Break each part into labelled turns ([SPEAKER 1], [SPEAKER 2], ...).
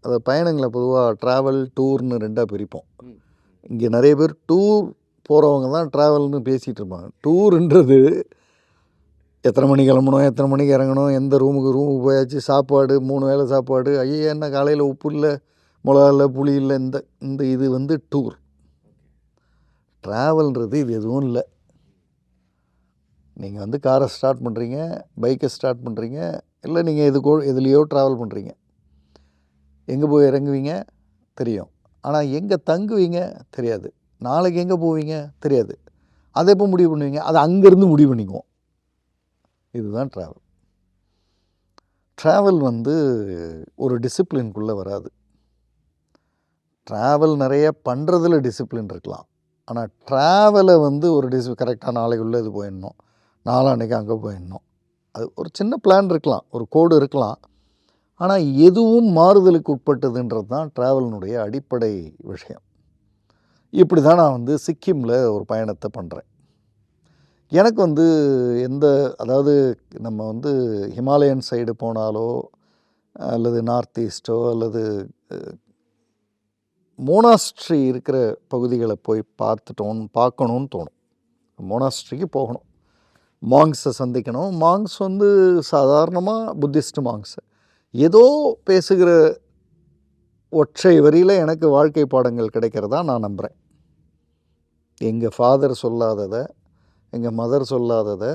[SPEAKER 1] அதை பயணங்களை பொதுவாக ட்ராவல் டூர்னு ரெண்டாக பிரிப்போம். இங்கே நிறைய பேர் டூர் போகிறவங்க தான் ட்ராவல்னு பேசிகிட்டு இருப்பாங்க. டூருன்றது எத்தனை மணிக்கு கிளம்பணும், எத்தனை மணிக்கு இறங்கணும், எந்த ரூமுக்கு போயாச்சு, சாப்பாடு 3 வேளை சாப்பாடு, ஐயா என்ன காலையில் உப்பு இல்லை, மிளகா இல்லை, புளி இல்லை, இந்த இது டூர். ட்ராவல்ன்றது இது எதுவும் இல்லை. நீங்கள் காரை ஸ்டார்ட் பண்ணுறீங்க, பைக்கை ஸ்டார்ட் பண்ணுறீங்க, இல்லை நீங்கள் எதுலேயோ ட்ராவல் பண்ணுறீங்க. எங்கே போய் இறங்குவீங்க தெரியும், ஆனால் எங்கே தங்குவீங்க தெரியாது. நாளைக்கு எங்கே போவீங்க தெரியாது. அதை எப்போ முடிவு பண்ணுவீங்க? அதை அங்கேருந்து முடிவு பண்ணிக்குவோம். இதுதான் ட்ராவல். ட்ராவல் ஒரு டிசிப்ளின்குள்ளே வராது. ட்ராவல் நிறைய பண்ணுறதுல டிசிப்ளின் இருக்கலாம். ஆனால் ட்ராவலை ஒரு கரெக்டாக நாளைக்குள்ளே இது போயிடணும், நாளான்னைக்கு அங்கே போயிடணும், அது ஒரு சின்ன பிளான் இருக்கலாம், ஒரு கோடு இருக்கலாம். ஆனால் எதுவும் மாறுதலுக்கு உட்பட்டதுன்றது தான் ட்ராவலினுடைய அடிப்படை விஷயம். இப்படி தான் நான் சிக்கிமில் ஒரு பயணத்தை பண்ணுறேன். எனக்கு அதாவது நம்ம ஹிமாலயன் சைடு போனாலோ அல்லது நார்த் ஈஸ்ட்டோ அல்லது மோனாஸ்ட்ரி இருக்கிற பகுதிகளை போய் பார்க்கணுன்னு தோணும். மோனாஸ்ட்ரிக்கு போகணும், மாங்ஸை சந்திக்கணும். மாங்ஸ் சாதாரணமாக புத்திஸ்ட் மாங்ஸ் ஏதோ பேசுகிற ஒற்றை வரியில் எனக்கு வாழ்க்கை பாடங்கள் கிடைக்கிறதா நான் நம்புகிறேன். எங்கள் ஃபாதர் சொல்லாததை, எங்கள் மதர் சொல்லாததை,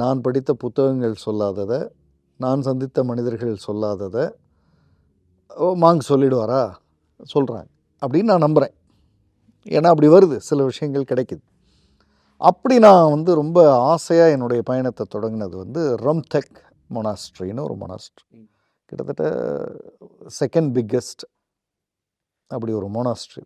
[SPEAKER 1] நான் படித்த புத்தகங்கள் சொல்லாததை, நான் சந்தித்த மனிதர்கள் சொல்லாததை மாங்ஸ் சொல்லிடுவாரா? சொல்கிறாங்க அப்படின்னு நான் நம்புகிறேன். ஏன்னா அப்படி வருது, சில விஷயங்கள் கிடைக்குது. அப்படி நான் ரொம்ப ஆசையாக என்னுடைய பயணத்தை தொடங்கினது ரம்தெக் மொனாஸ்ட்ரின்னு ஒரு மொனாஸ்ட்ரி. கிட்டத்தட்ட செகண்ட் பிக்கெஸ்ட் அப்படி ஒரு மொனாஸ்ட்ரி.